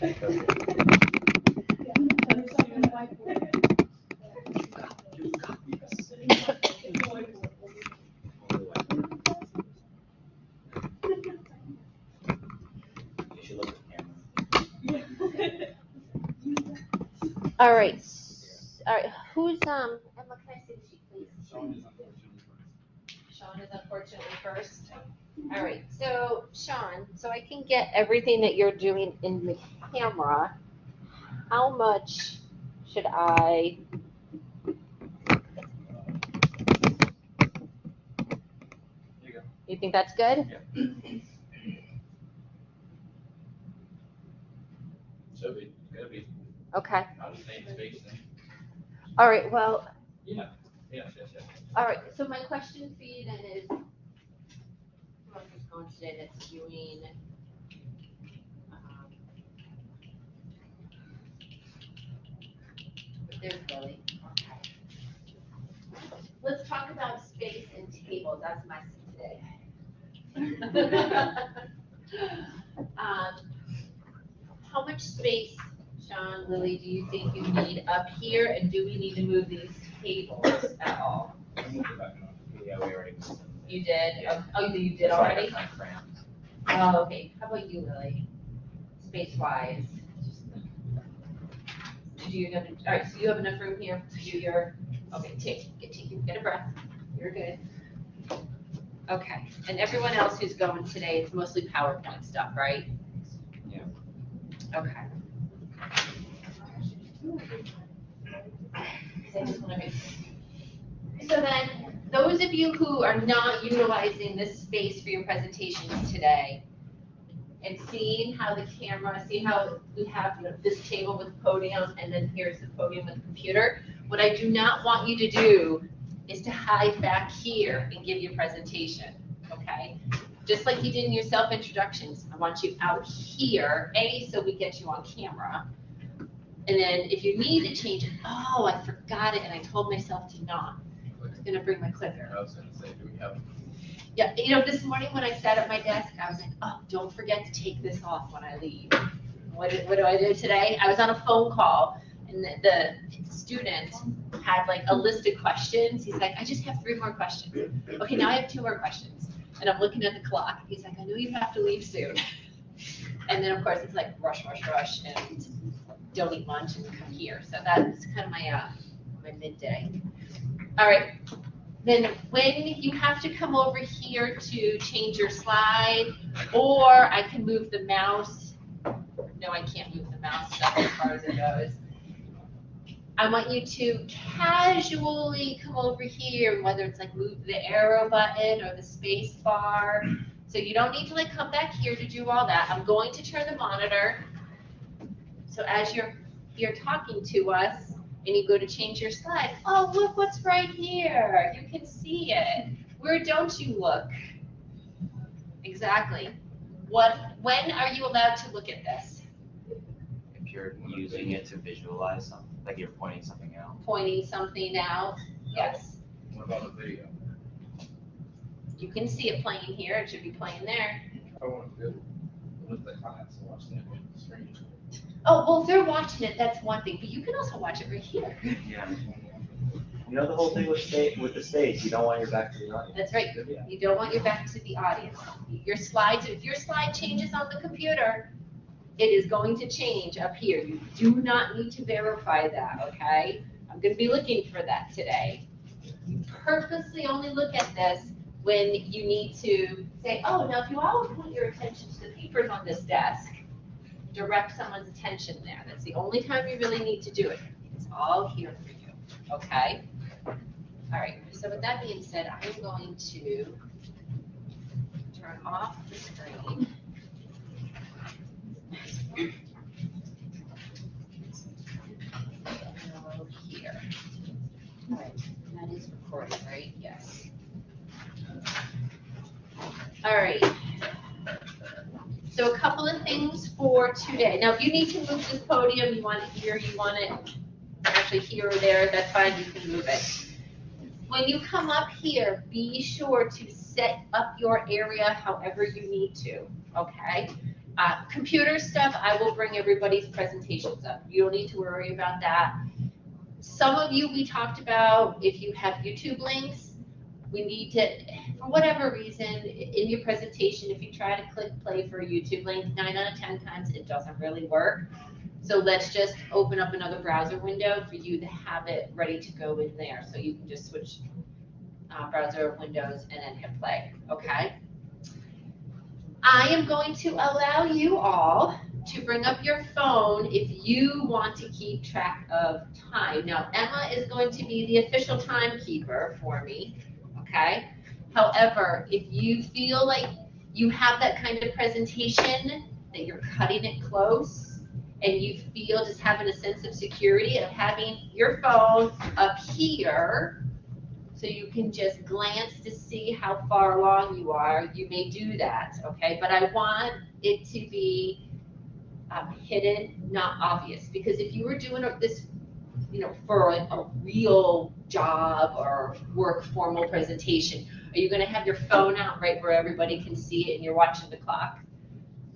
All right. All right. Who's Emma? Can I see the sheet, please? Sean is unfortunately first. All right. So Sean, so I can get everything that you're doing in the camera. How much should I? You think that's good? Yeah. Should be. Gotta be. Okay. Out of same space then. All right. Well. Yeah. Yes. All right. So my question for you then is, who else is going today that's doing? There's Lily. Okay. Let's talk about space and tables. That's my today. How much space, Sean, Lily, do you think you need up here, and do we need to move these tables at all? Yeah, we already moved them. You did? Yeah. Oh, you did already? Kind of cramped. Oh, okay. How about you, Lily? Space-wise? All right, so you have enough room here to do your, okay, get a breath. You're good. Okay, and everyone else who's going today, it's mostly PowerPoint stuff, right? Yeah. Okay. So then, those of you who are not utilizing this space for your presentations today, and seeing how the camera, see how we have this table with podium, and then here's the podium with the computer. What I do not want you to do is to hide back here and give your presentation, okay? Just like you did in your self-introductions, I want you out here, so we get you on camera. And then if you need to change it, oh, I forgot it, and I told myself to not. I was gonna bring my clicker. I was gonna say, do we have? Yeah, this morning when I sat at my desk, I was like, oh, don't forget to take this off when I leave. What do I do today? I was on a phone call, and the student had like a list of questions. He's like, I just have 3 more questions. Okay, now I have 2 more questions. And I'm looking at the clock. He's like, I know you have to leave soon. And then, of course, it's like rush, and don't eat lunch and come here. So that's kind of my midday. All right. Then when you have to come over here to change your slide, or I can move the mouse. No, I can't move the mouse stuff as far as it goes. I want you to casually come over here, whether it's like move the arrow button or the space bar. So you don't need to like come back here to do all that. I'm going to turn the monitor. So as you're talking to us, and you go to change your slide, oh, look what's right here. You can see it. Where don't you look? Exactly. When are you allowed to look at this? If you're using it to visualize something, like you're pointing something out. Pointing something out, yes. What about the video? You can see it playing here. It should be playing there. I want to look at the comments and watch them on the screen. Oh, well, if they're watching it, that's one thing, but you can also watch it right here. Yeah. You know the whole thing with the stage, you don't want your back to the audience. That's right. Yeah. You don't want your back to the audience. Your slides, if your slide changes on the computer, it is going to change up here. You do not need to verify that, okay? I'm going to be looking for that today. You purposely only look at this when you need to say, oh, now if you all put your attention to the papers on this desk, direct someone's attention there. That's the only time you really need to do it. It's all here for you, okay? All right, so with that being said, I'm going to turn off the screen. Here. All right, that is recording, right? Yes. All right. So a couple of things for today. Now, if you need to move this podium, you want it here, you want it actually here or there, that's fine, you can move it. When you come up here, be sure to set up your area however you need to, okay? Computer stuff, I will bring everybody's presentations up. You don't need to worry about that. Some of you, we talked about, if you have YouTube links, we need to, for whatever reason, in your presentation, if you try to click play for a YouTube link, 9 out of 10 times it doesn't really work. So let's just open up another browser window for you to have it ready to go in there. So you can just switch browser windows and then hit play, okay? I am going to allow you all to bring up your phone if you want to keep track of time. Now, Emma is going to be the official timekeeper for me, okay? However, if you feel like you have that kind of presentation, that you're cutting it close, and you feel just having a sense of security of having your phone up here, so you can just glance to see how far along you are, you may do that, okay? But I want it to be hidden, not obvious, because if you were doing this, for a real job or work formal presentation, are you gonna have your phone out right where everybody can see it and you're watching the clock?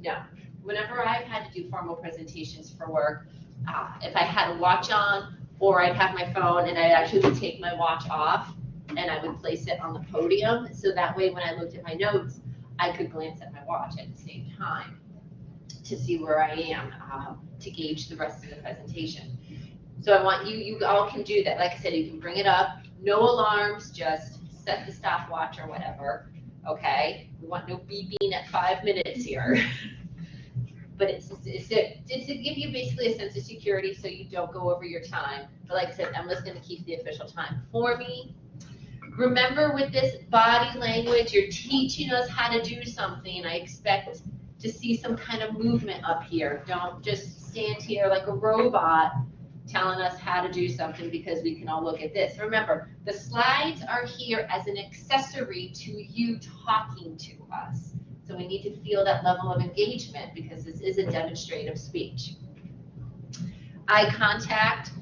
No. Whenever I've had to do formal presentations for work, if I had a watch on, or I'd have my phone and I'd actually take my watch off and I would place it on the podium, so that way when I looked at my notes, I could glance at my watch at the same time to see where I am, to gauge the rest of the presentation. So I want you all can do that. Like I said, you can bring it up, no alarms, just set the stopwatch or whatever, okay? We want no beeping at 5 minutes here. But it's to give you basically a sense of security so you don't go over your time. But like I said, Emma's gonna keep the official time for me. Remember, with this body language, you're teaching us how to do something. I expect to see some kind of movement up here. Don't just stand here like a robot telling us how to do something because we can all look at this. Remember, the slides are here as an accessory to you talking to us. So we need to feel that level of engagement because this is a demonstrative speech. Eye contact,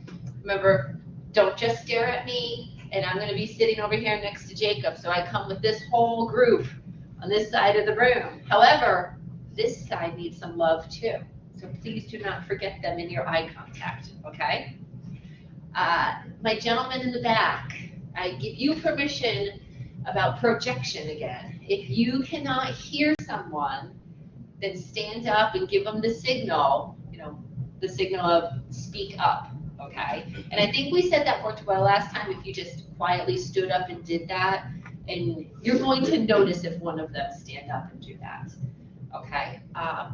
remember, don't just stare at me, and I'm gonna be sitting over here next to Jacob, so I come with this whole group on this side of the room. However, this side needs some love too. So please do not forget them in your eye contact, okay? My gentleman in the back, I give you permission about projection again. If you cannot hear someone, then stand up and give them the signal, the signal of speak up, okay? And I think we said that worked well last time if you just quietly stood up and did that, and you're going to notice if one of them stand up and do that, okay?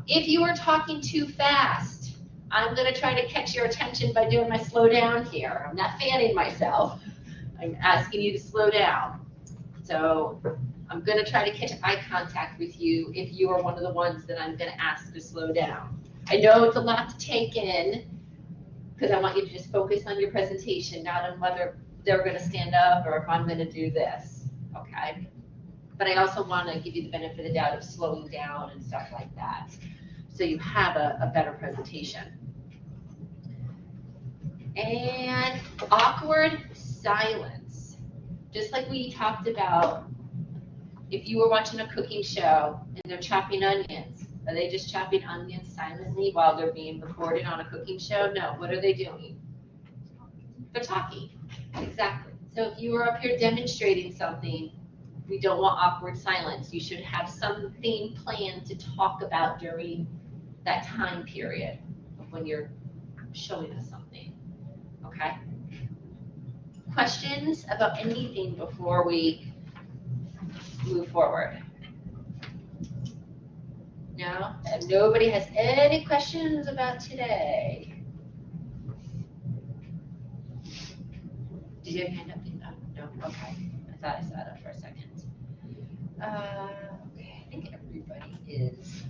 If you are talking too fast, I'm gonna try to catch your attention by doing my slow down here. I'm not fanning myself. I'm asking you to slow down. So I'm gonna try to catch eye contact with you if you are one of the ones that I'm gonna ask to slow down. I know it's a lot to take in, because I want you to just focus on your presentation, not on whether they're gonna stand up or if I'm gonna do this, okay? But I also wanna give you the benefit of the doubt of slowing down and stuff like that, so you have a better presentation. And awkward silence. Just like we talked about, if you were watching a cooking show and they're chopping onions, are they just chopping onions silently while they're being recorded on a cooking show? No, what are they doing? They're talking, exactly. So if you were up here demonstrating something, we don't want awkward silence. You should have something planned to talk about during that time period when you're showing us something, okay? Questions about anything before we move forward? No? And nobody has any questions about today? Did you have your hand up? No? Okay. I thought I saw it up for a second. Okay, I think everybody is,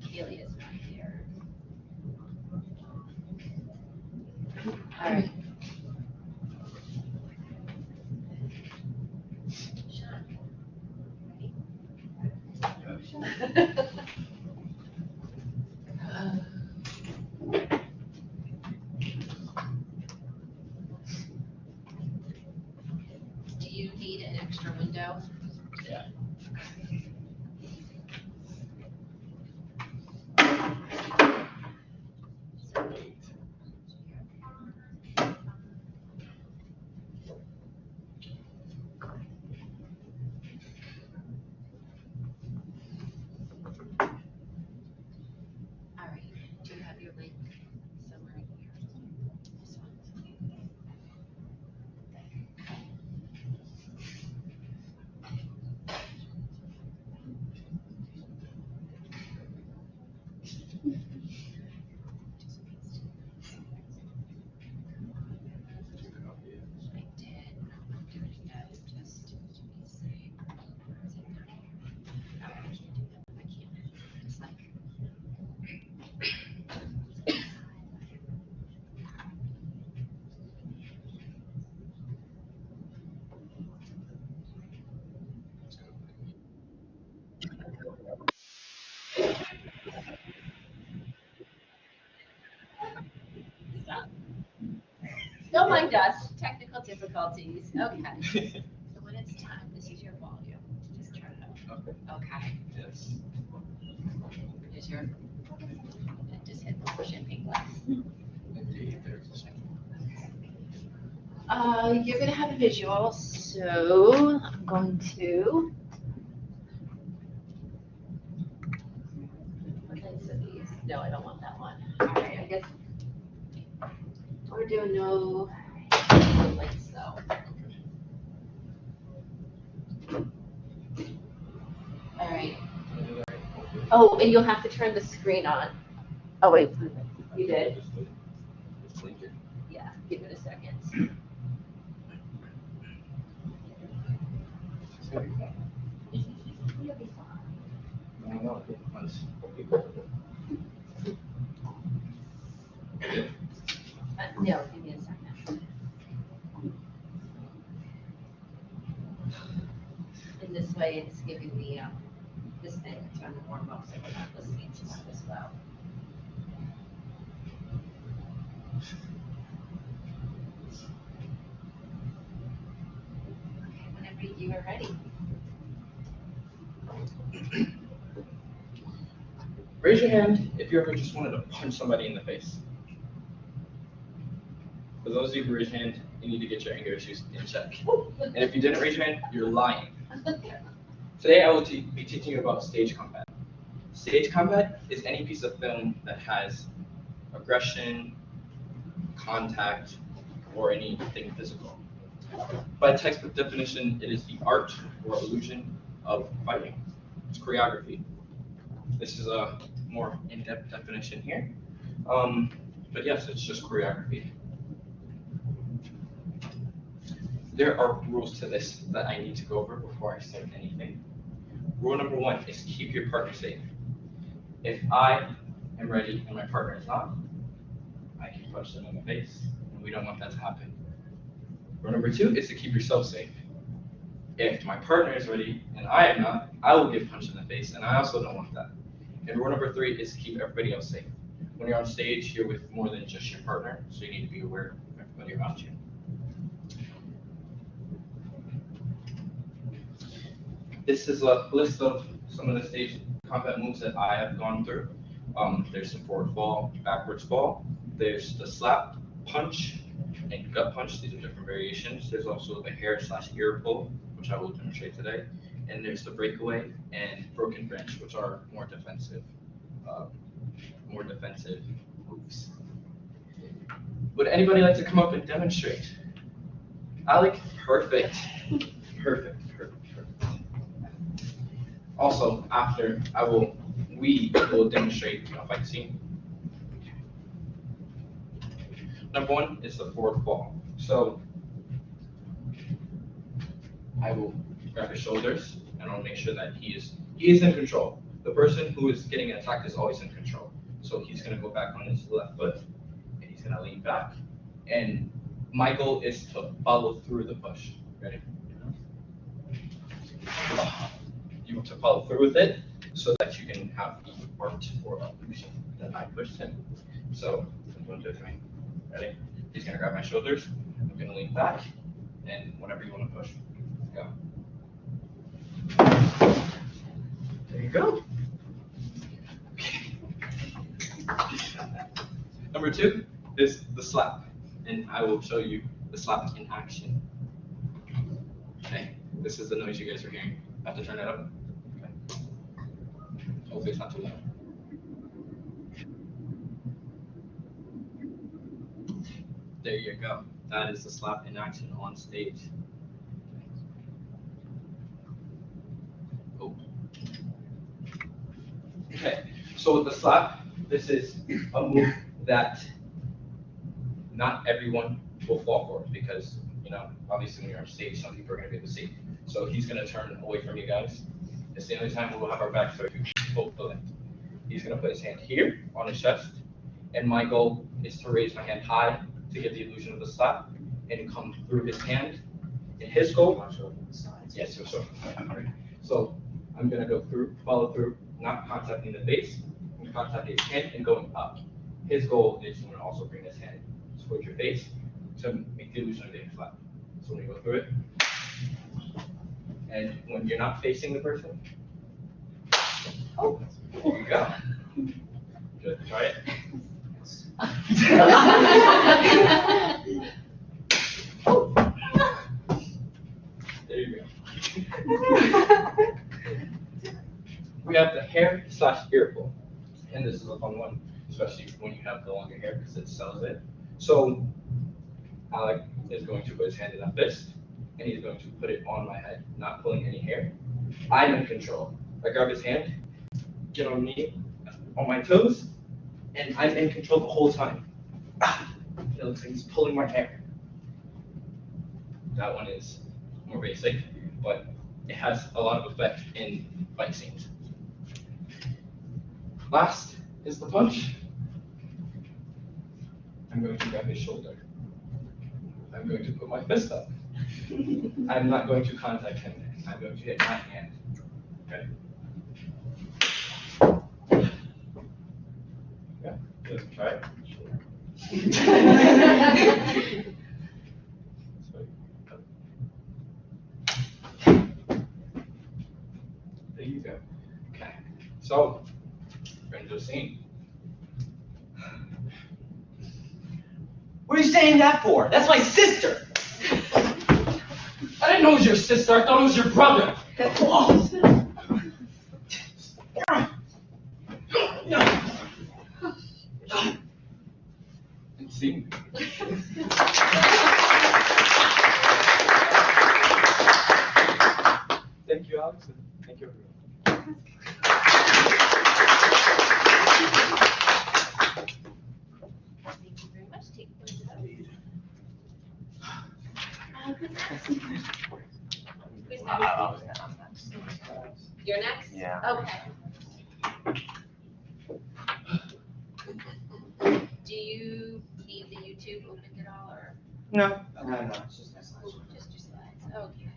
Kaylee is not here. All right. Do you need an extra window? Yeah. Don't mind us, technical difficulties, okay. So when it's time, this is your volume, just turn it up, okay. Yes. Here's your, and just hit the champagne glass. Indeed, there's a second. You're gonna have a visual, so I'm going to. What types of these? No, I don't want that one. All right, I guess we're doing no lights though. All right. Oh, and you'll have to turn the screen on. Oh, wait, you did? It's blinking. Yeah, give it a second. It's gonna be fun. You'll be fine. I don't know, it depends. No, give me a second. In this way, it's giving me, this thing to turn the warm up, so we're not listening to that as well. Okay, whenever you are ready. Raise your hand if you ever just wanted to punch somebody in the face. For those of you who raised your hand, you need to get your anger issues in check. And if you didn't raise your hand, you're lying. Today I will be teaching you about stage combat. Stage combat is any piece of film that has aggression, contact, or anything physical. By textbook definition, it is the art or illusion of fighting. It's choreography. This is a more in-depth definition here. But yes, it's just choreography. There are rules to this that I need to go over before I start anything. Rule number 1 is keep your partner safe. If I am ready and my partner is not, I can punch them in the face, and we don't want that to happen. Rule number 2 is to keep yourself safe. If my partner is ready and I am not, I will get punched in the face, and I also don't want that. And rule number 3 is to keep everybody else safe. When you're on stage, you're with more than just your partner, so you need to be aware of everybody around you. This is a list of some of the stage combat moves that I have gone through. There's the forward fall, backwards fall. There's the slap, punch, and gut punch. These are different variations. There's also the hair/ear pull, which I will demonstrate today. And there's the breakaway and broken branch, which are more defensive moves. Would anybody like to come up and demonstrate? Alec, perfect. Perfect. Also, after we will demonstrate a fight scene. Number 1 is the forward fall. So I will grab his shoulders and I'll make sure that he is in control. The person who is getting attacked is always in control. So he's gonna go back on his left foot and he's gonna lean back. And my goal is to follow through the push. Ready? You want to follow through with it so that you can have the art or illusion that I pushed him. So I'm going to do it. Ready? He's gonna grab my shoulders. I'm gonna lean back, and whenever you want to push, go. There you go. Number 2 is the slap, and I will show you the slap in action. Okay, this is the noise you guys are hearing. I have to turn it up. Okay. Hopefully it's not too loud. There you go. That is the slap in action on stage. Oh. Okay, so with the slap, this is a move that not everyone will fall for because, obviously when you're on stage, some people are going to be able to see. So he's going to turn away from you guys. It's the only time we'll have our backs to both of them. He's going to put his hand here on his chest, and my goal is to raise my hand high to get the illusion of the slap and come through his hand. And his goal, yes, so I'm going to go through, follow through, not contacting the base, I'm contacting his hand and going up. His goal is to also bring his hand towards your face to make the illusion of being flat. So when you go through it, and when you're not facing the person, oh, there you go. Good, try it. There you go. We have the hair/ear pull, and this is a fun one, especially when you have the longer hair because it sells it. So Alec is going to put his hand in a fist, and he's going to put it on my head, not pulling any hair. I'm in control. I grab his hand, get on me, on my toes, and I'm in control the whole time. It looks like he's pulling my hair. That one is more basic, but it has a lot of effect in fight scenes. Last is the punch. I'm going to grab his shoulder. I'm going to put my fist up. I'm not going to contact him. I'm going to hit my hand. Okay? Yeah, let's try it. There you go. Okay, so we're going to do a scene. What are you saying that for? That's my sister! I didn't know it was your sister. I thought it was your brother. And see. Thank you, Alex. And thank you, everyone. Thank you very much. Take one of those. Who's next? You're next? Yeah. Okay. Do you need the YouTube opened at all, or No, it's just my slides. just your slides? Okay.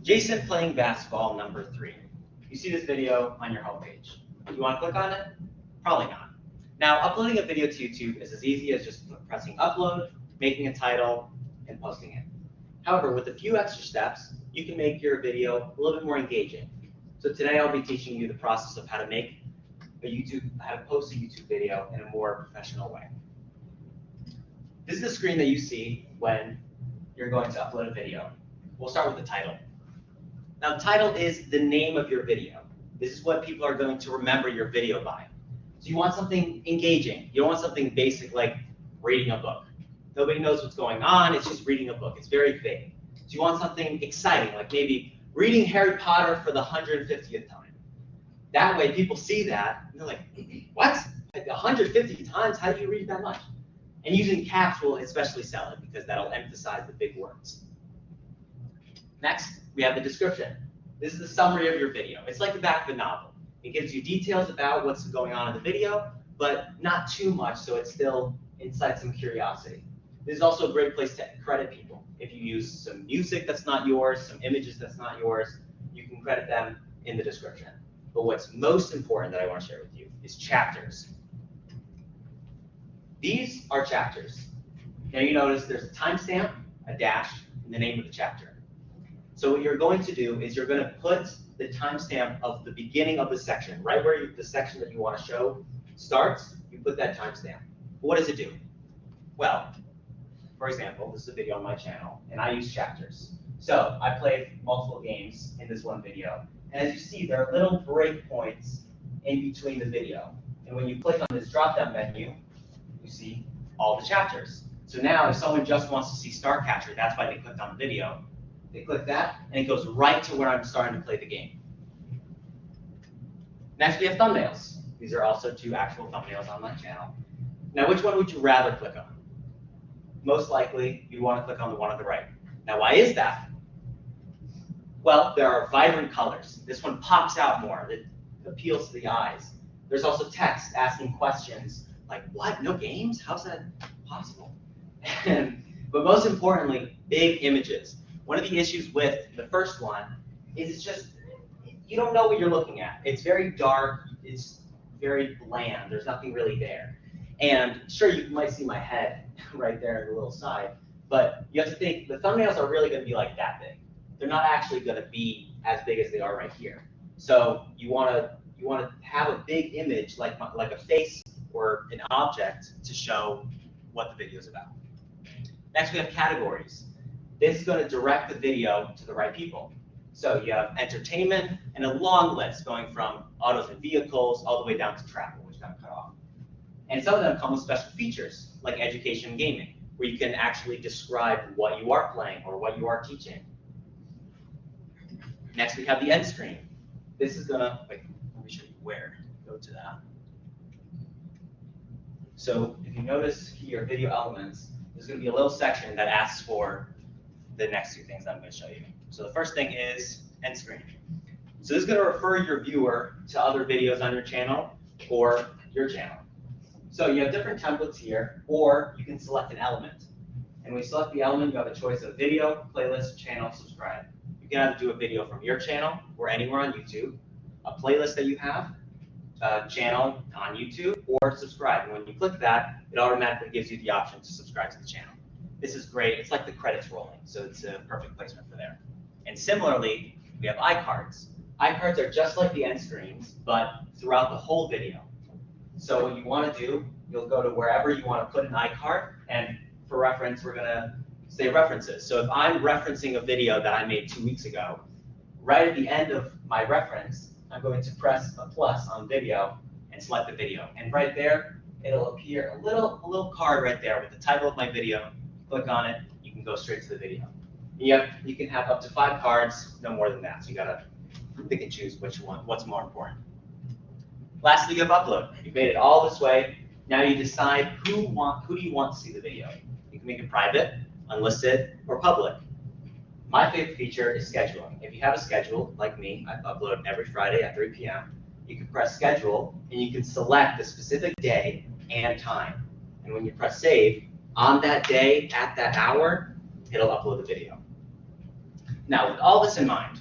Jason playing basketball number 3. You see this video on your homepage. You want to click on it? Probably not. Now, uploading a video to YouTube is as easy as just pressing upload, making a title, and posting it. However, with a few extra steps, you can make your video a little bit more engaging. So today I'll be teaching you the process of how to post a YouTube video in a more professional way. This is the screen that you see when you're going to upload a video. We'll start with the title. Now, the title is the name of your video. This is what people are going to remember your video by. So you want something engaging. You don't want something basic like reading a book. Nobody knows what's going on. It's just reading a book. It's very vague. So you want something exciting, like maybe reading Harry Potter for the 150th time. That way, people see that, and they're like, what? Like 150 times? How do you read that much? And using caps will especially sell it, because that'll emphasize the big words. Next, we have the description. This is the summary of your video. It's like the back of a novel. It gives you details about what's going on in the video, but not too much, so it still incites some curiosity. This is also a great place to credit people. If you use some music that's not yours, some images that's not yours, you can credit them in the description. But what's most important that I want to share with you is chapters. These are chapters. Now you notice there's a timestamp, a dash, and the name of the chapter. So what you're going to do is you're going to put the timestamp of the beginning of the section, right where the section that you want to show starts, you put that timestamp. What does it do? Well, for example, this is a video on my channel, and I use chapters. So I played multiple games in this one video, and as you see, there are little breakpoints in between the video. And when you click on this drop-down menu, you see all the chapters. So now if someone just wants to see Starcatcher, that's why they clicked on the video, they click that, and it goes right to where I'm starting to play the game. Next, we have thumbnails. These are also 2 actual thumbnails on my channel. Now, which one would you rather click on? Most likely, you want to click on the one on the right. Now, why is that? Well, there are vibrant colors. This one pops out more. It appeals to the eyes. There's also text asking questions like, what, no games? How's that possible? But most importantly, big images. One of the issues with the first one is it's just, you don't know what you're looking at. It's very dark, it's very bland, there's nothing really there. And sure, you might see my head right there in the little side, but you have to think, the thumbnails are really gonna be like that big. They're not actually gonna be as big as they are right here. So you wanna have a big image like a face or an object to show what the video is about. Next, we have categories. This is going to direct the video to the right people. So you have entertainment and a long list going from autos and vehicles all the way down to travel, which got cut off. And some of them come with special features like education and gaming, where you can actually describe what you are playing or what you are teaching. Next, we have the end screen. This is going to, wait, let me show you where. Go to that. So if you notice here, video elements, there's going to be a little section that asks for the next two things that I'm going to show you. So the first thing is end screen. So this is going to refer your viewer to other videos on your channel or your channel. So you have different templates here, or you can select an element. And when you select the element, you have a choice of video, playlist, channel, subscribe. You can either do a video from your channel or anywhere on YouTube, a playlist that you have, a channel on YouTube, or subscribe. And when you click that, it automatically gives you the option to subscribe to the channel. This is great. It's like the credits rolling, so it's a perfect placement for there. And similarly, we have iCards. iCards are just like the end screens, but throughout the whole video. So what you want to do, you'll go to wherever you want to put an iCard, and for reference, we're going to say references. So if I'm referencing a video that I made 2 weeks ago, right at the end of my reference, I'm going to press a plus on video and select the video. And right there, it'll appear a little card right there with the title of my video. Click on it, you can go straight to the video. And you can have up to 5 cards, no more than that. So you gotta pick and choose which one, what's more important. Lastly, you have upload. You've made it all this way. Now you decide who do you want to see the video. You can make it private, unlisted, or public. My favorite feature is scheduling. If you have a schedule, like me, I upload every Friday at 3 p.m. You can press schedule, and you can select a specific day and time. And when you press save, on that day, at that hour, it'll upload the video. Now, with all this in mind,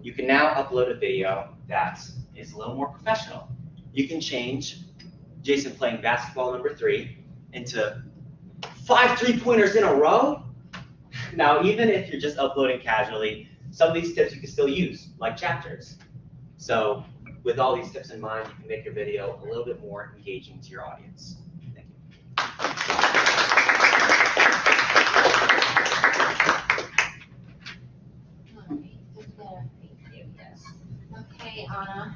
you can now upload a video that is a little more professional. You can change Jason playing basketball number 3 into 5 3-pointers in a row. Now, even if you're just uploading casually, some of these tips you can still use, like chapters. So with all these tips in mind, you can make your video a little bit more engaging to your audience. Thank you. Okay, Anna.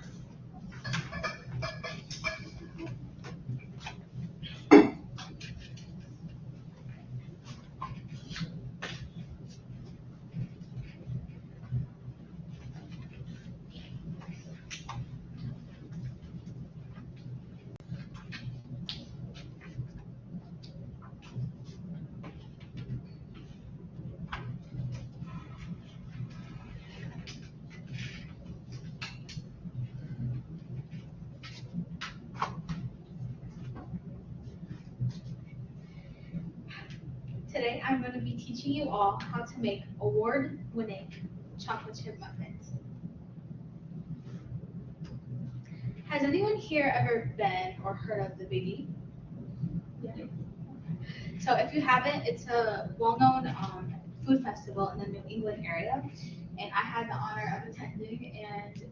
Today I'm going to be teaching you all how to make award-winning chocolate chip muffins. Has anyone here ever been or heard of the Big E? Yeah. So if you haven't, it's a well-known food festival in the New England area, and I had the honor of attending and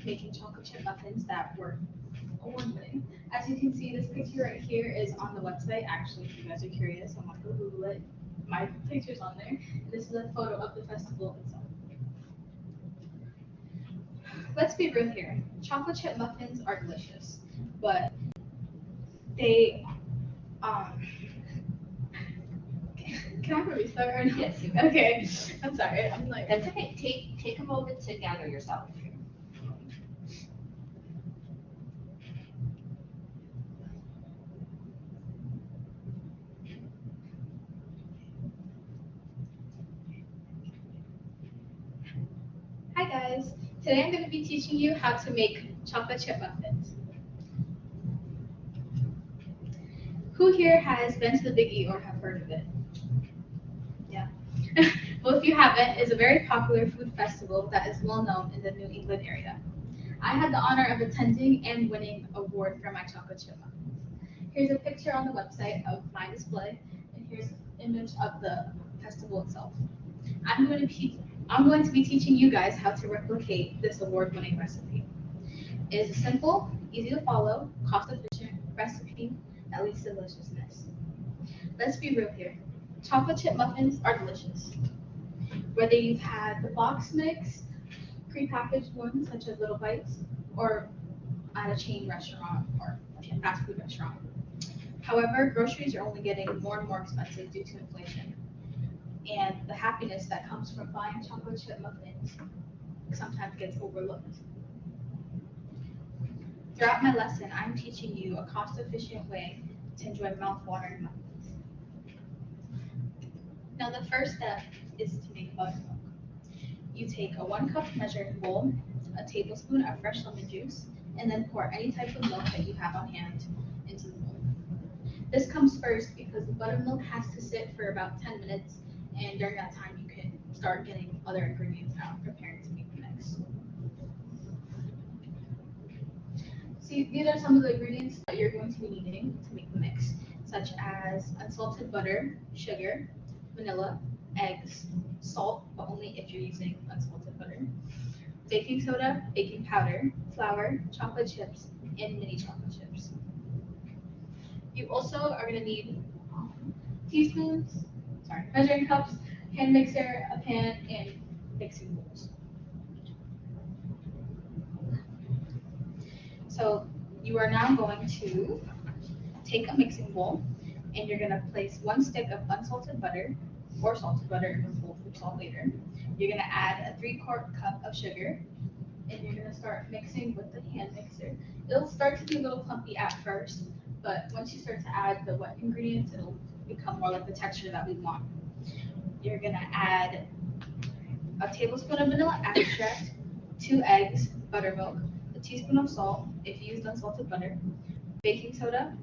making chocolate chip muffins that were award-winning. As you can see, this picture right here is on the website. Actually, if you guys are curious, I'm going to go Google it. My picture's on there. This is a photo of the festival itself. Let's be real here. Chocolate chip muffins are delicious, but they can I restart? Yes, you Okay. I'm sorry. I'm like. That's okay. Take a moment to gather yourself. guys. Today I'm going to be teaching you how to make chocolate chip muffins. Who here has been to the Big E or have heard of it? Yeah. Well, if you haven't, it's a very popular food festival that is well known in the New England area. I had the honor of attending and winning an award for my chocolate chip muffins. Here's a picture on the website of my display, and here's an image of the festival itself. I'm going to be teaching you guys how to replicate this award-winning recipe. It is a simple, easy to follow, cost-efficient recipe that leads to deliciousness. Let's be real here. Chocolate chip muffins are delicious. Whether you've had the box mix, prepackaged ones such as Little Bites, or at a chain restaurant or a fast food restaurant. However, groceries are only getting more and more expensive due to inflation. And the happiness that comes from buying chocolate chip muffins sometimes gets overlooked. Throughout my lesson, I'm teaching you a cost-efficient way to enjoy mouth-watering muffins. Now, the first step is to make buttermilk. You take a 1 cup measuring bowl, a tablespoon of fresh lemon juice, and then pour any type of milk that you have on hand into the bowl. This comes first because the buttermilk has to sit for about 10 minutes, and during that time you can start getting other ingredients out, preparing to make the mix. See, these are some of the ingredients that you're going to be needing to make the mix, such as unsalted butter, sugar, vanilla, eggs, salt, but only if you're using unsalted butter, baking soda, baking powder, flour, chocolate chips, and mini chocolate chips. You also are going to need measuring cups, hand mixer, a pan, and mixing bowls. So you are now going to take a mixing bowl, and you're going to place 1 stick of unsalted butter or salted butter if we'll put salt later. You're going to add a 3/4 cup of sugar, and you're going to start mixing with the hand mixer. It'll start to be a little clumpy at first, but once you start to add the wet ingredients, it'll become more like the texture that we want. You're going to add a tablespoon of vanilla extract, 2 eggs, buttermilk, a teaspoon of salt if you used unsalted butter, baking soda,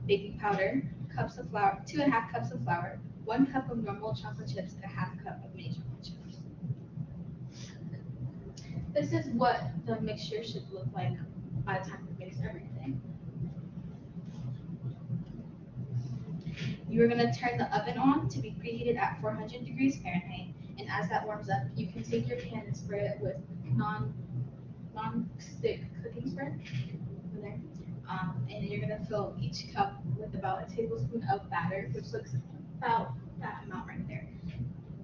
baking powder, cups of flour, 2.5 cups of flour, 1 cup of normal chocolate chips, and a 1/2 cup of mini chocolate chips. This is what the mixture should look like by the time you mix everything. You are going to turn the oven on to be preheated at 400 degrees Fahrenheit, and as that warms up, you can take your pan and spray it with non-stick cooking spray. And you're going to fill each cup with about a tablespoon of batter, which looks about that amount right there.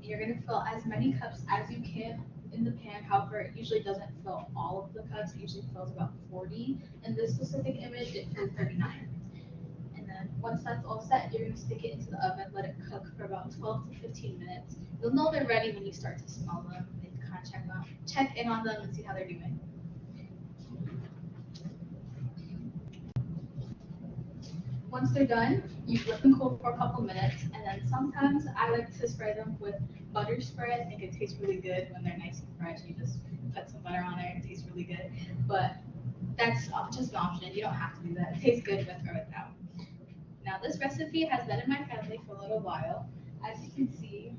You're going to fill as many cups as you can in the pan. However, it usually doesn't fill all of the cups. It usually fills about 40. In this specific image, it filled 39. And then once that's all set, you're going to stick it into the oven, let it cook for about 12 to 15 minutes. You'll know they're ready when you start to smell them and kind of check in on them and see how they're doing. Once they're done, you let them cool for a couple minutes, and then sometimes I like to spray them with butter spray. I think it tastes really good when they're nice and fresh. You just put some butter on there, it tastes really good. But that's just an option. You don't have to do that. It tastes good with or without. Now, this recipe has been in my family for a little while. As you can see,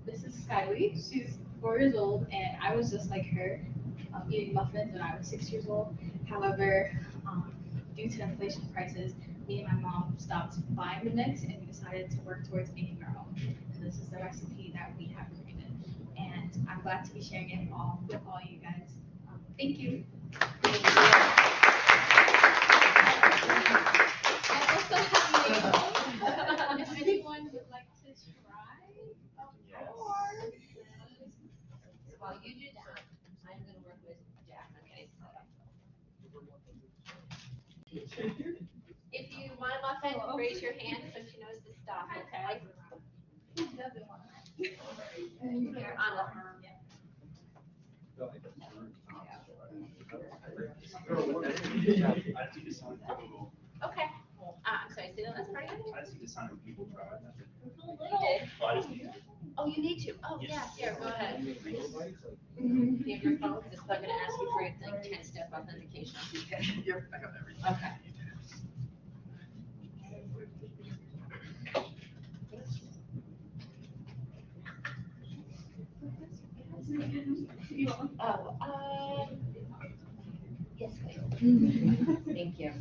this is Skylee. She's 4 years old, and I was just like her, eating muffins when I was 6 years old. However, due to inflation prices, me and my mom stopped buying the mix, and we decided to work towards making our own. So this is the recipe that we have created, and I'm glad to be sharing it with all you guys. Thank you. I also have if anyone would like to try, of course. While you do that, I'm gonna work with Jack on getting set up. If you want a muffin, raise your hand so she knows to stop, okay? Who doesn't want You're on the arm. Okay. I'm sorry, say the last part again? I just need to sign when people try. You did. Oh, I just need to. Oh, you need to? Oh, yeah, here, go ahead. You have your phone, it's not gonna ask you for like 10-step authentication. Yep, I got everything. Okay. Oh, yes, please. Thank you.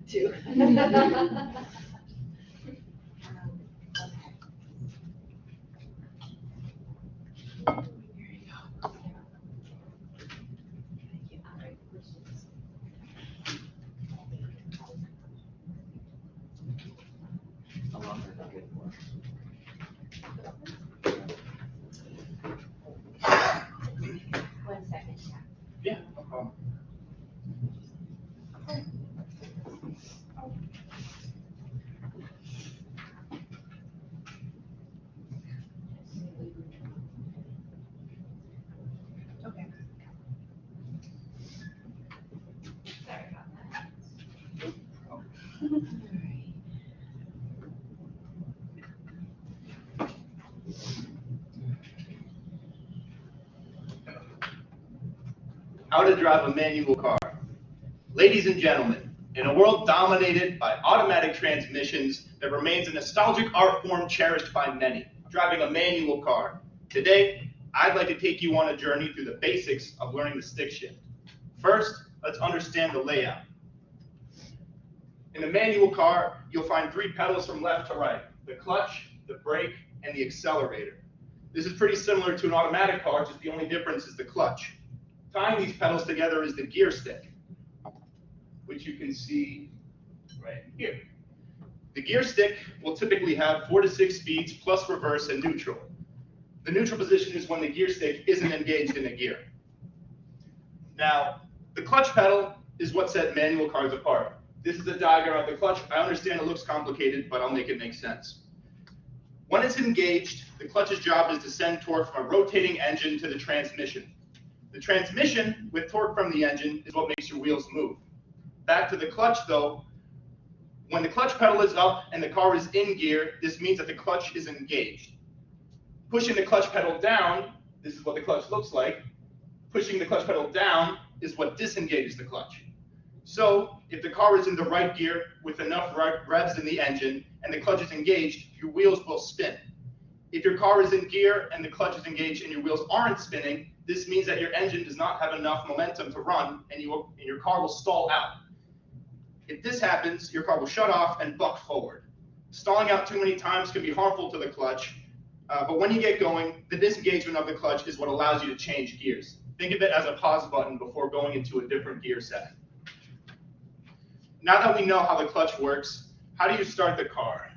Two. One second. Yeah, no problem. Okay. Sorry about that. How to drive a manual car. Ladies and gentlemen, in a world dominated by automatic transmissions, there remains a nostalgic art form cherished by many, driving a manual car. Today, I'd like to take you on a journey through the basics of learning the stick shift. First, let's understand the layout. In a manual car, you'll find 3 pedals from left to right: the clutch, the brake, and the accelerator. This is pretty similar to an automatic car, just the only difference is the clutch. Tying these pedals together is the gear stick, which you can see right here. The gear stick will typically have 4 to 6 speeds plus reverse and neutral. The neutral position is when the gear stick isn't engaged in a gear. Now, the clutch pedal is what set manual cars apart. This is a diagram of the clutch. I understand it looks complicated, but I'll make it make sense. When it's engaged, the clutch's job is to send torque from a rotating engine to the transmission. The transmission, with torque from the engine, is what makes your wheels move. Back to the clutch though, when the clutch pedal is up and the car is in gear, this means that the clutch is engaged. Pushing the clutch pedal down, this is what the clutch looks like. Pushing the clutch pedal down is what disengages the clutch. So if the car is in the right gear with enough revs in the engine and the clutch is engaged, your wheels will spin. If your car is in gear and the clutch is engaged and your wheels aren't spinning, this means that your engine does not have enough momentum to run and your car will stall out. If this happens, your car will shut off and buck forward. Stalling out too many times can be harmful to the clutch, but when you get going, the disengagement of the clutch is what allows you to change gears. Think of it as a pause button before going into a different gear setting. Now that we know how the clutch works, how do you start the car?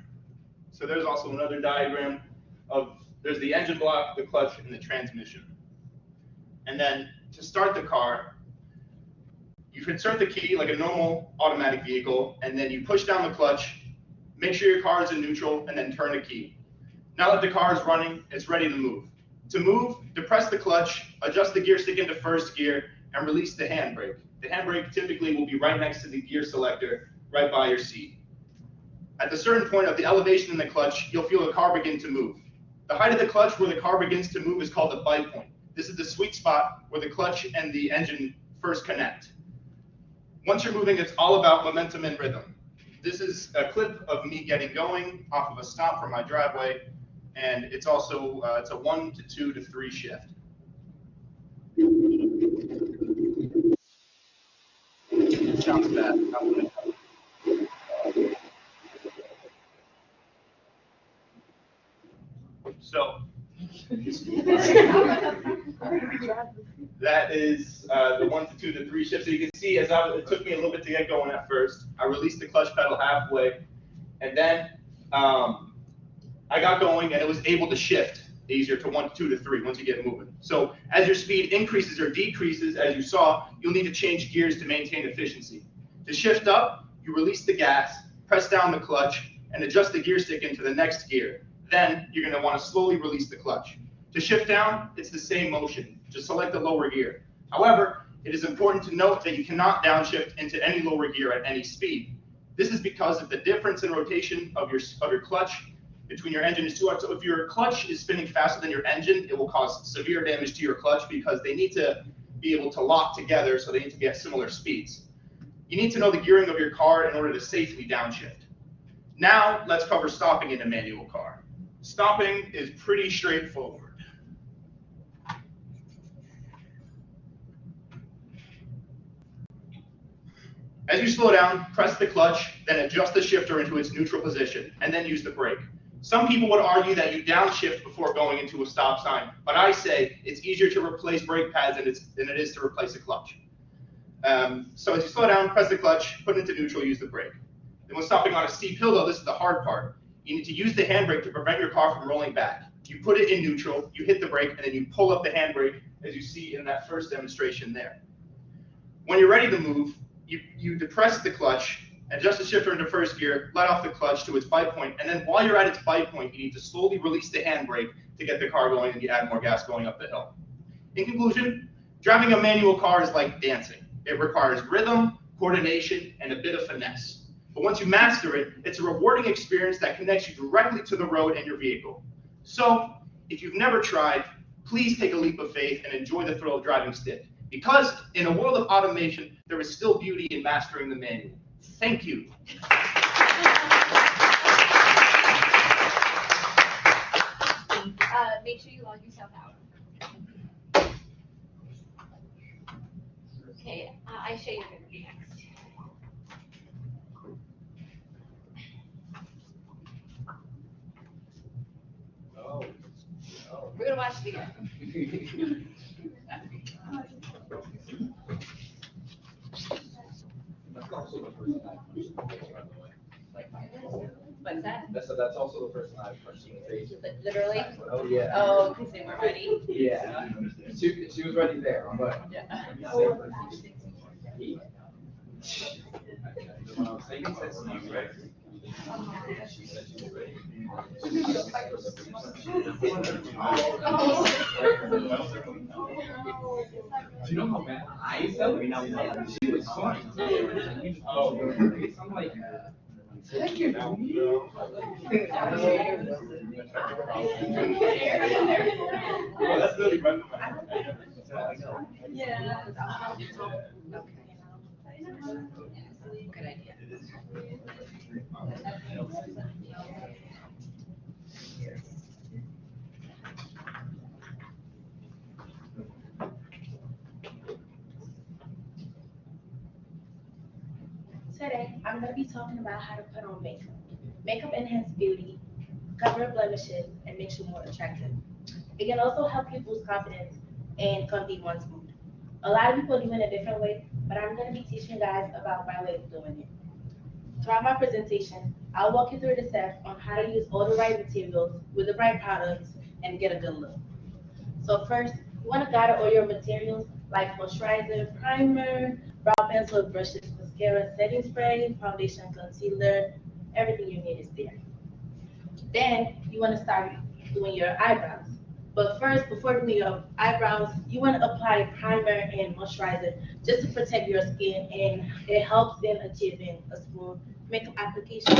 So there's also another diagram of, there's the engine block, the clutch, and the transmission. And then to start the car, you insert the key like a normal automatic vehicle, and then you push down the clutch, make sure your car is in neutral, and then turn the key. Now that the car is running, it's ready to move. To move, depress the clutch, adjust the gear stick into first gear, and release the handbrake. The handbrake typically will be right next to the gear selector, right by your seat. At the certain point of the elevation in the clutch, you'll feel the car begin to move. The height of the clutch where the car begins to move is called the bite point. This is the sweet spot where the clutch and the engine first connect. Once you're moving, it's all about momentum and rhythm. This is a clip of me getting going off of a stop from my driveway, and it's also it's a 1 to 2 to 3 shift. Sounds bad. So that is the 1 to 2 to 3 shifts. So you can see, it took me a little bit to get going at first. I released the clutch pedal halfway, and then I got going, and it was able to shift easier to 1 to 2 to 3 once you get moving. So as your speed increases or decreases, as you saw, you'll need to change gears to maintain efficiency. To shift up, you release the gas, press down the clutch, and adjust the gear stick into the next gear. Then you're going to want to slowly release the clutch. To shift down, it's the same motion. Just select the lower gear. However, it is important to note that you cannot downshift into any lower gear at any speed. This is because of the difference in rotation of your clutch between your engine is too hard. So if your clutch is spinning faster than your engine, it will cause severe damage to your clutch because they need to be able to lock together, so they need to be at similar speeds. You need to know the gearing of your car in order to safely downshift. Now let's cover stopping in a manual car. Stopping is pretty straightforward. As you slow down, press the clutch, then adjust the shifter into its neutral position, and then use the brake. Some people would argue that you downshift before going into a stop sign, but I say it's easier to replace brake pads than it is to replace a clutch. So as you slow down, press the clutch, put it into neutral, use the brake. Then when stopping on a steep hill, though, this is the hard part. You need to use the handbrake to prevent your car from rolling back. You put it in neutral, you hit the brake, and then you pull up the handbrake, as you see in that first demonstration there. When you're ready to move, you depress the clutch, adjust the shifter into first gear, let off the clutch to its bite point, and then while you're at its bite point, you need to slowly release the handbrake to get the car going and you add more gas going up the hill. In conclusion, driving a manual car is like dancing. It requires rhythm, coordination, and a bit of finesse. But once you master it, it's a rewarding experience that connects you directly to the road and your vehicle. So, if you've never tried, please take a leap of faith and enjoy the thrill of driving stick. Because in a world of automation, there is still beauty in mastering the manual. Thank you. Make sure you log yourself out. Okay, Aisha, you're gonna be next. We're gonna watch it again. What's that? That's also the person I've punched in the face. Literally? Oh, yeah. Oh, because they weren't ready? Yeah. She was ready there, but. Yeah. She said she was ready. Do you know how bad I felt? She was funny. Oh, I'm like, thank you. That's really fun. Yeah. Good idea. Today, I'm going to be talking about how to put on makeup. Makeup enhances beauty, cover blemishes, and makes you more attractive. It can also help you boost confidence and convey one's mood. A lot of people do it in a different way, but I'm going to be teaching you guys about my way of doing it. Throughout my presentation, I'll walk you through the steps on how to use all the right materials with the right products and get a good look. So first, you want to gather all your materials like moisturizer, primer, brow pencil, brushes, mascara, setting spray, foundation, concealer, everything you need is there. Then you want to start doing your eyebrows. But first, before doing your eyebrows, you want to apply primer and moisturizer just to protect your skin, and it helps in achieving a smooth makeup application.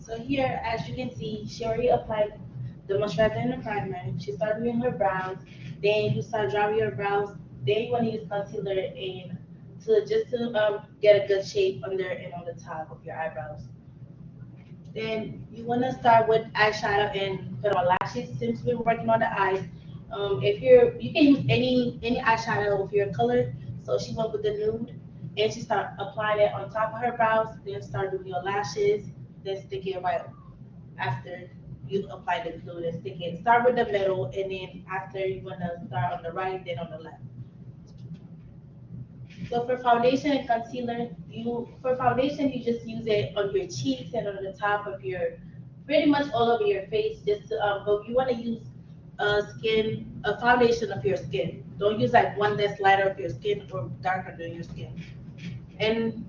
So here, as you can see, she already applied the moisturizer and the primer. She started doing her brows. Then you start drawing your brows. Then you want to use concealer and to get a good shape under and on the top of your eyebrows. Then you want to start with eyeshadow and put on lashes. Since we're working on the eyes, if you can use any eyeshadow of your color. So she went with the nude, and she start applying it on top of her brows. Then start doing your lashes. Then stick it right after you apply the glue. Then stick it. Start with the middle, and then after you wanna start on the right, then on the left. So for foundation and concealer, for foundation you just use it on your cheeks and on the top of your, pretty much all over your face. Just but you want to use a foundation of your skin. Don't use like one that's lighter of your skin or darker than your skin. And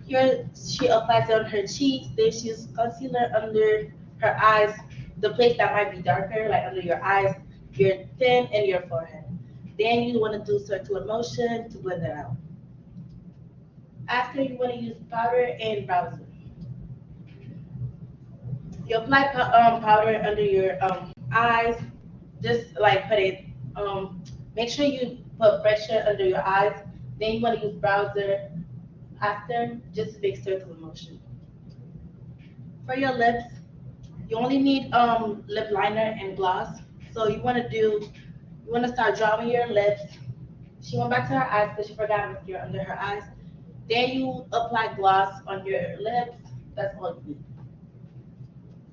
here she applies it on her cheeks. Then she uses concealer under her eyes, the place that might be darker, like under your eyes, your chin, and your forehead. Then you want to do circular motion to blend it out. After, you want to use powder and bronzer. You apply powder under your eyes. Just like put it, make sure you put pressure under your eyes. Then you want to use bronzer after, just make circular motion. For your lips, you only need lip liner and gloss. So you want to start drawing your lips. She went back to her eyes because she forgot mascara under her eyes. Then you apply gloss on your lips. That's all you need.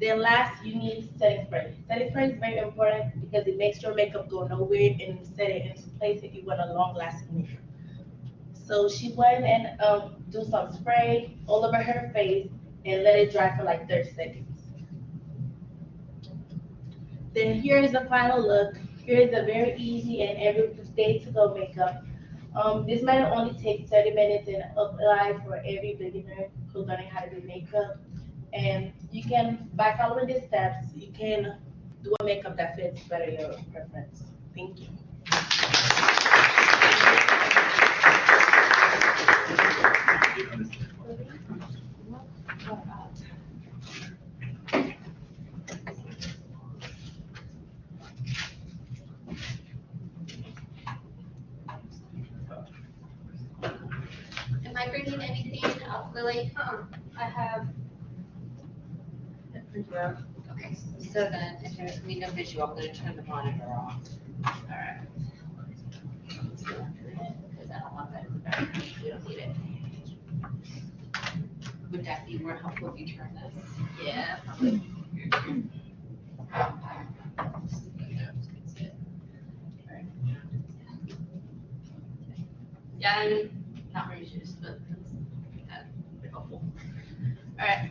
Then last, you need setting spray. Setting spray is very important because it makes your makeup go nowhere and set it into place if you want a long-lasting makeup. So she went and do some spray all over her face and let it dry for like 30 seconds. Then here is the final look. Here is a very easy and everyday to-go makeup. This might only take 30 minutes and apply for every beginner who's learning how to do makeup. And you can, by following these steps, you can do a makeup that fits better your preference. Thank you. Am I bringing anything up, Lily? I have. Okay, so then, if there's gonna be no visual, I'm gonna turn the monitor off. All right. Because I don't want that in the background, we don't need it. Would that be more helpful if you turn this? Yeah, probably. Yeah, I'm not very used, but that's pretty helpful. All right.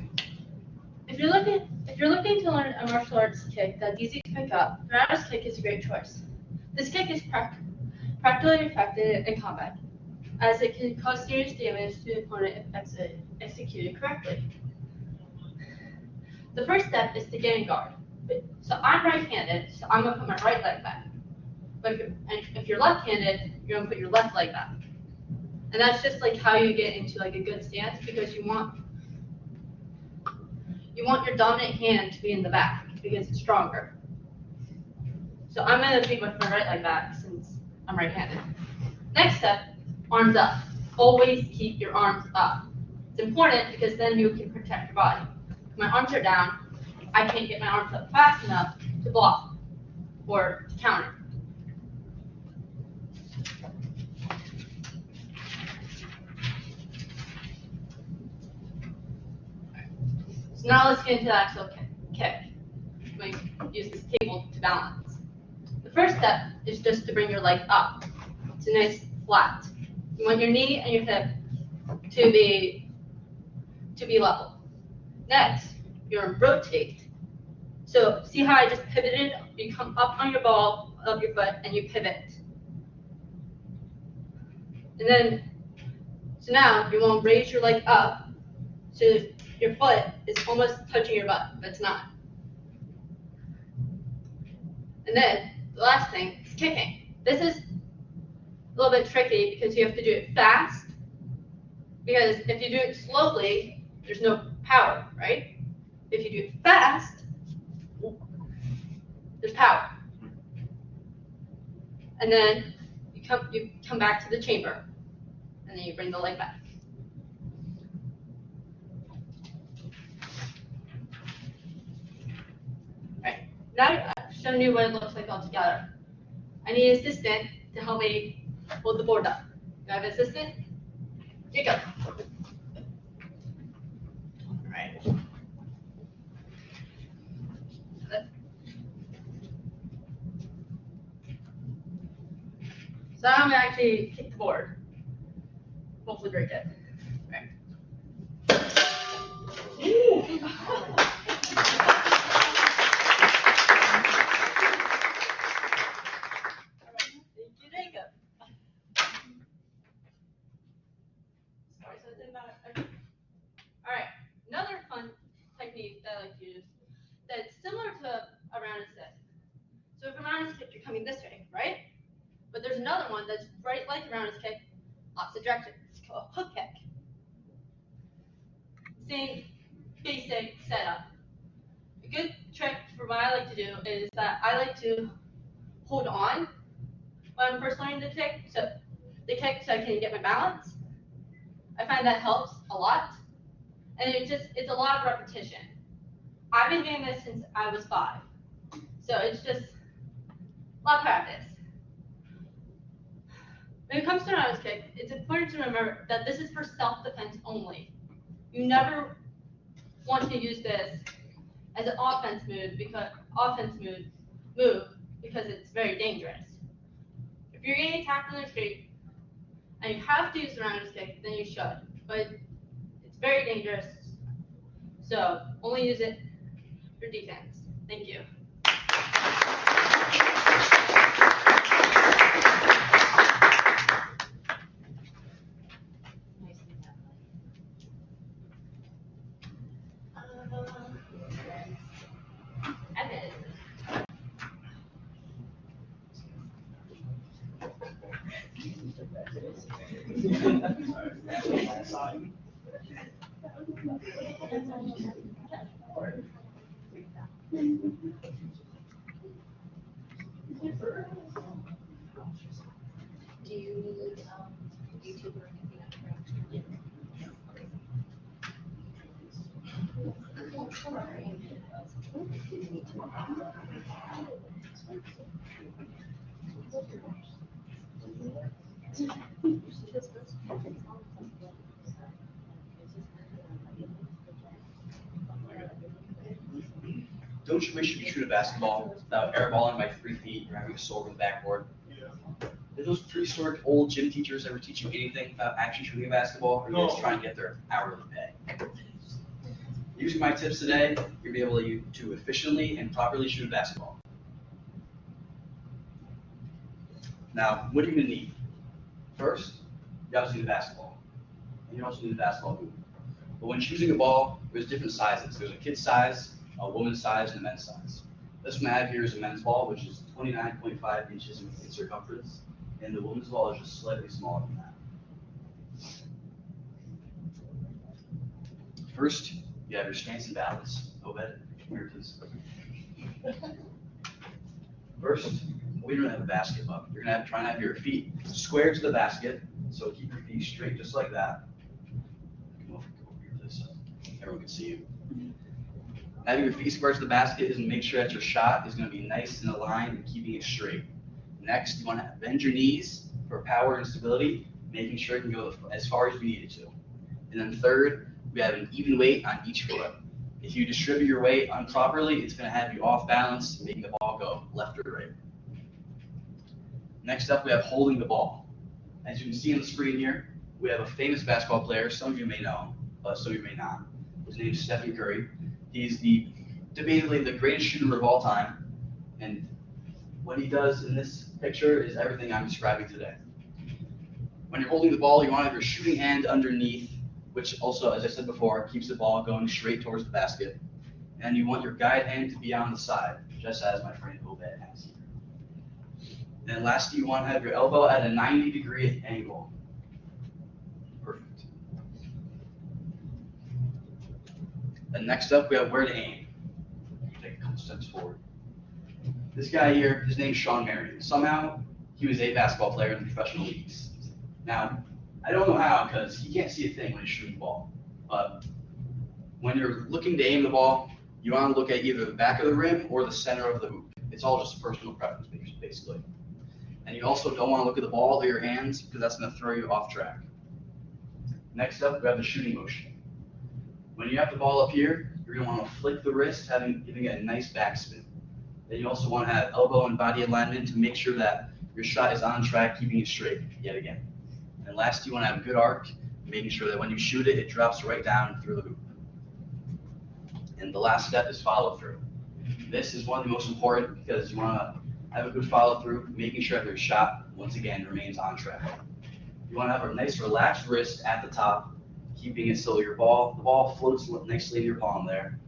If you're looking to learn a martial arts kick that's easy to pick up, Roundhouse Kick is a great choice. This kick is practically effective in combat, as it can cause serious damage to the opponent if executed correctly. The first step is to get in guard. So I'm right-handed, so I'm gonna put my right leg back. But if you're left-handed, you're gonna put your left leg back. And that's just like how you get into like a good stance, because you want your dominant hand to be in the back because it's stronger. So I'm gonna be with my right leg back since I'm right-handed. Next step, arms up. Always keep your arms up. It's important because then you can protect your body. If my arms are down, I can't get my arms up fast enough to block or to counter. So now let's get into the actual kick. We use this table to balance. The first step is just to bring your leg up to nice flat. You want your knee and your hip to be level. Next, you're gonna rotate. So see how I just pivoted? You come up on your ball of your foot and you pivot. And then, so now you want to raise your leg up so your foot is almost touching your butt, but it's not. And then the last thing is kicking. This is a little bit tricky because you have to do it fast. Because if you do it slowly, there's no power, right? If you do it fast, there's power. And then you come back to the chamber, and then you bring the leg back. Alright, now I've shown you what it looks like all together. I need an assistant to help me hold the board up. Do I have an assistant? Jacob. Alright. So I'm gonna actually kick the board. Hopefully break it. Alright. Thank you, Jacob. Sorry, so it didn't matter. Okay. Alright, another fun technique that I like to use that's similar to a round assist. So if a round assist kick, you're coming this way, right? But there's another one that's right like a round assist kick, opposite direction. It's called a hook kick. Same basic setup. A good trick for what I like to do is that I like to hold on when I'm first learning the kick, so I can get my balance. I find that helps a lot, and it's a lot of repetition. I've been doing this since I was 5, so it's just a lot of practice. When it comes to an round kick, it's important to remember that this is for self-defense only. You never want to use this as an offense move because it's very dangerous. If you're getting attacked in the street and you have to use the round kick, then you should. But it's very dangerous, so only use it for defense. Thank you. Evan. Do you need YouTube or anything else for extra link? Don't you wish you could shoot a basketball without airballing by 3 feet or having a sword in the backboard? Did those prehistoric old gym teachers ever teach you anything about actually shooting a basketball, or are you just trying to get their hourly pay? Using my tips today, you'll be able to efficiently and properly shoot a basketball. Now, what are you going to need? First, you obviously need a basketball. And you also need a basketball hoop. But when choosing a ball, there's different sizes. There's a kid's size, a woman's size, and a men's size. This one I have here is a men's ball, which is 29.5 inches in circumference, and the women's ball is just slightly smaller than that. First, you have your stance and balance. Obed, come here, please. First, we're going to have a basket up. You're going to try and have your feet square to the basket, so keep your feet straight just like that. Come over here, please, so everyone can see you. Having your feet square to the basket is going to make sure that your shot is going to be nice and aligned and keeping it straight. Next, you want to bend your knees for power and stability, making sure you can go as far as you need it to. And then third, we have an even weight on each foot. If you distribute your weight improperly, it's going to have you off balance, making the ball go left or right. Next up, we have holding the ball. As you can see on the screen here, we have a famous basketball player. Some of you may know, but some of you may not. His name is Stephen Curry. He's debatably the greatest shooter of all time, and what he does in this picture is everything I'm describing today. When you're holding the ball, you want to have your shooting hand underneath, which also, as I said before, keeps the ball going straight towards the basket. And you want your guide hand to be on the side, just as my friend Obed has here. And lastly, you want to have your elbow at a 90-degree angle. Perfect. A next up, we have where to aim. Take a couple steps forward. This guy here, his name's Sean Marion. Somehow, he was a basketball player in the professional leagues. Now, I don't know how, because he can't see a thing when he's shooting the ball. But when you're looking to aim the ball, you want to look at either the back of the rim or the center of the hoop. It's all just personal preference, basically. And you also don't want to look at the ball or your hands, because that's going to throw you off track. Next up, we have the shooting motion. When you have the ball up here, you're going to want to flick the wrist, giving it a nice backspin. Then you also want to have elbow and body alignment to make sure that your shot is on track, keeping it straight yet again. And last, you want to have a good arc, making sure that when you shoot it, it drops right down through the hoop. And the last step is follow through. This is one of the most important because you want to have a good follow through, making sure that your shot, once again, remains on track. You want to have a nice relaxed wrist at the top, keeping it so the ball floats nicely in your palm there.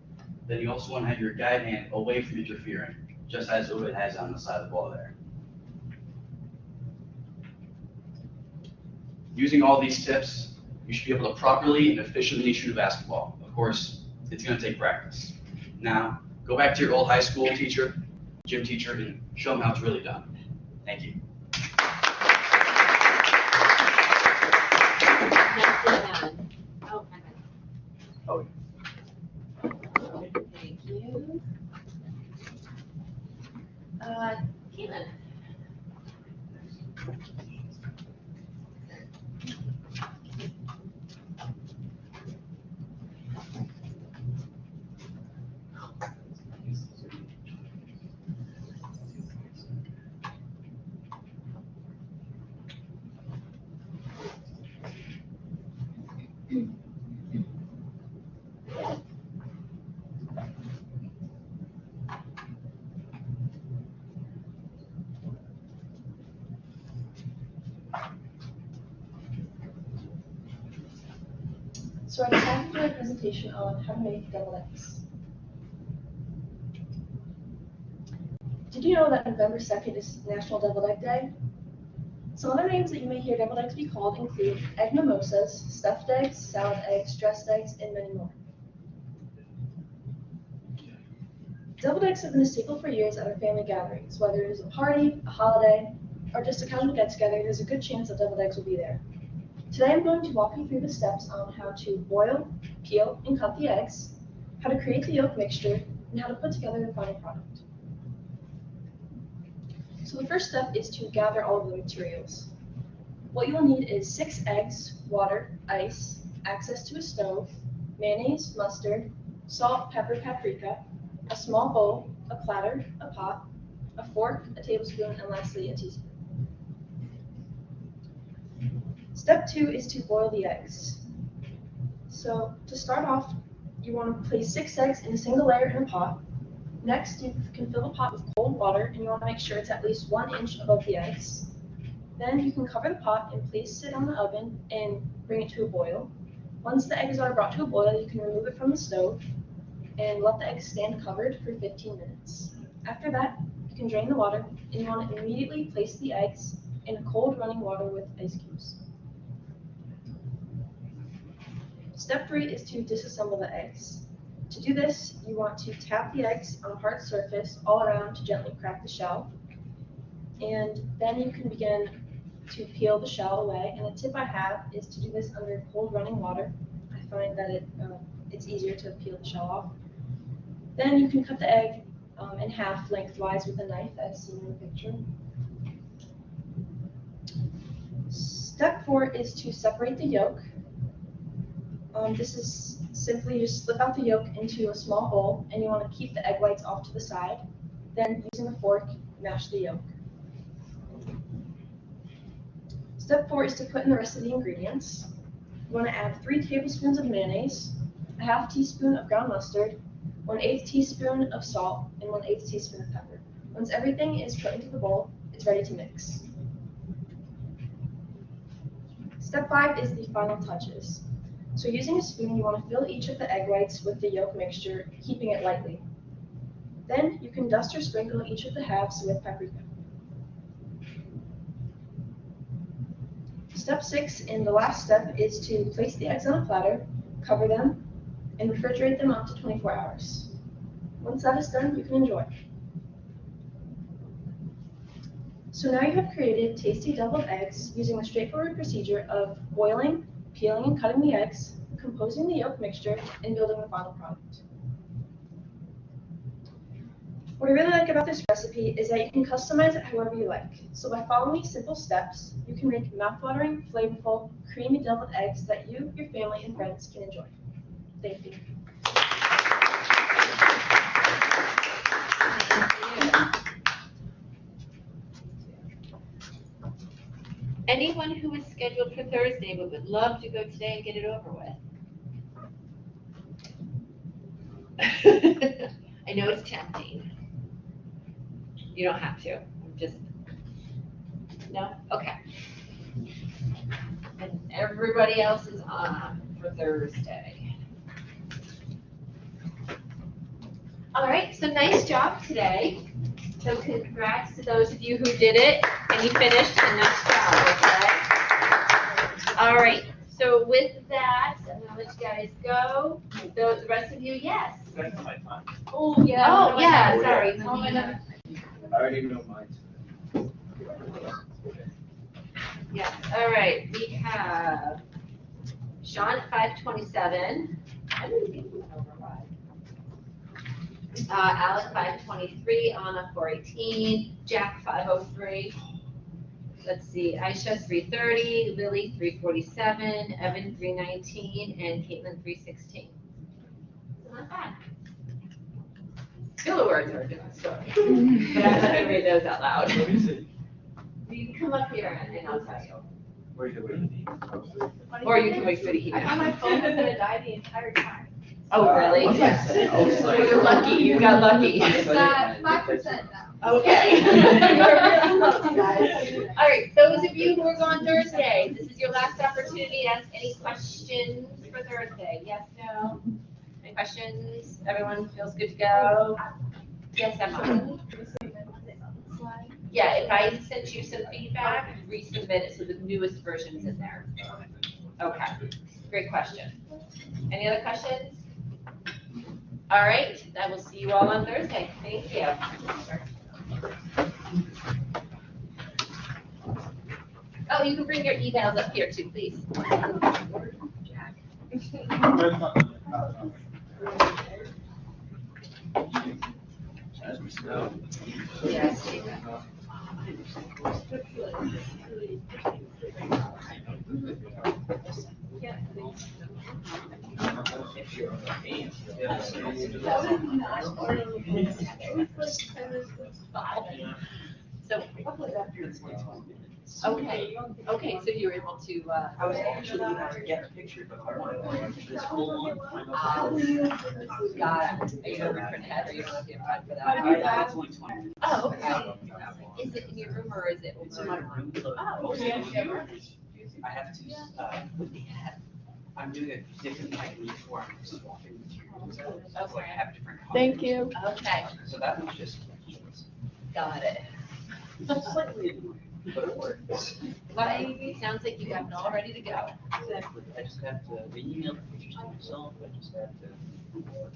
Then you also want to have your guide hand away from interfering, just as it has on the side of the ball there. Using all these tips, you should be able to properly and efficiently shoot a basketball. Of course, it's going to take practice. Now, go back to your old high school teacher, gym teacher, and show them how it's really done. Thank you. Next we have, oh, my bad. Oh. Thank you. Caitlin. So I decided to do a presentation on how to make deviled eggs. Did you know that November 2nd is National Deviled Egg Day? Some other names that you may hear deviled eggs be called include egg mimosas, stuffed eggs, salad eggs, dressed eggs, and many more. Deviled eggs have been a staple for years at our family gatherings. Whether it is a party, a holiday, or just a casual get-together, there's a good chance that deviled eggs will be there. Today I'm going to walk you through the steps on how to boil, peel, and cut the eggs, how to create the yolk mixture, and how to put together the final product. So the first step is to gather all of the materials. What you will need is 6 eggs, water, ice, access to a stove, mayonnaise, mustard, salt, pepper, paprika, a small bowl, a platter, a pot, a fork, a tablespoon, and lastly a teaspoon. Step 2 is to boil the eggs. So to start off, you want to place 6 eggs in a single layer in a pot. Next, you can fill the pot with cold water, and you want to make sure it's at least 1 inch above the eggs. Then you can cover the pot and place it on the oven and bring it to a boil. Once the eggs are brought to a boil, you can remove it from the stove and let the eggs stand covered for 15 minutes. After that, you can drain the water, and you want to immediately place the eggs in cold running water with ice cubes. Step 3 is to disassemble the eggs. To do this, you want to tap the eggs on a hard surface all around to gently crack the shell. And then you can begin to peel the shell away. And the tip I have is to do this under cold running water. I find that it's easier to peel the shell off. Then you can cut the egg in half lengthwise with a knife, as seen in the picture. Step 4 is to separate the yolk. This is simply just slip out the yolk into a small bowl, and you want to keep the egg whites off to the side. Then, using a fork, mash the yolk. Step 4 is to put in the rest of the ingredients. You want to add 3 tablespoons of mayonnaise, a half teaspoon of ground mustard, 1/8 teaspoon of salt, and 1/8 teaspoon of pepper. Once everything is put into the bowl, it's ready to mix. Step 5 is the final touches. So using a spoon, you want to fill each of the egg whites with the yolk mixture, keeping it lightly. Then you can dust or sprinkle each of the halves with paprika. Step 6, and the last step, is to place the eggs on a platter, cover them, and refrigerate them up to 24 hours. Once that is done, you can enjoy. So now you have created tasty deviled eggs using the straightforward procedure of boiling, peeling and cutting the eggs, composing the yolk mixture, and building the final product. What I really like about this recipe is that you can customize it however you like. So by following these simple steps, you can make mouthwatering, flavorful, creamy deviled eggs that you, your family, and friends can enjoy. Thank you. Anyone who was scheduled for Thursday but would love to go today and get it over with? I know it's tempting. You don't have to, I'm just, no? Okay. And everybody else is on for Thursday. All right, so nice job today. So congrats to those of you who did it and you finished, and nice job, okay? All right, so with that, I'm gonna let you guys go. The rest of you, yes. Oh, yeah. Oh, yeah, Oh, sorry. Oh, my God. I already know mine. Yes, all right, we have Sean at 527. I didn't think we went over 5. Alec 523, Anna 418, Jack 503. Let's see, Aisha 330, Lily 347, Evan 319, and Caitlin 316. Not bad. Filler words are a different story. But I'm not gonna read those out loud. Let me see. You can come up here and I'll tell you. Where are you going? Or you can wait for the I email. thought my phone was gonna die the entire time. Oh, really? What's that say? I was like- You're lucky, you got lucky. It's at 5% now. Okay. You're lucky, guys. All right, those of you who are gone Thursday, this is your last opportunity to ask any questions for Thursday. Yes, no? Any questions? Everyone feels good to go? Yes, Emma? Yeah, if I sent you some feedback, resubmit it so the newest version is in there. Okay, great question. Any other questions? All right, I will see you all on Thursday. Thank you. Oh, you can bring your emails up here too, please. Yes. So, okay, okay, so you were able to, I was actually gonna get a picture, but I wanted to this whole one. got it. Are you gonna reprint that, or you don't have the time for I- that? It's only 20. Oh, okay. Is it in your room or is it It's in my over? room. Oh, Most of okay. them, I have to, with the hat, I'm doing a different technique where I'm swapping materials. So I have different colors. Thank you. Okay, So that one's just. got it. Slightly annoying, but it works. Well, it sounds like you have it all ready to go. Exactly. I just have to, they emailed the pictures to myself, I just have to put them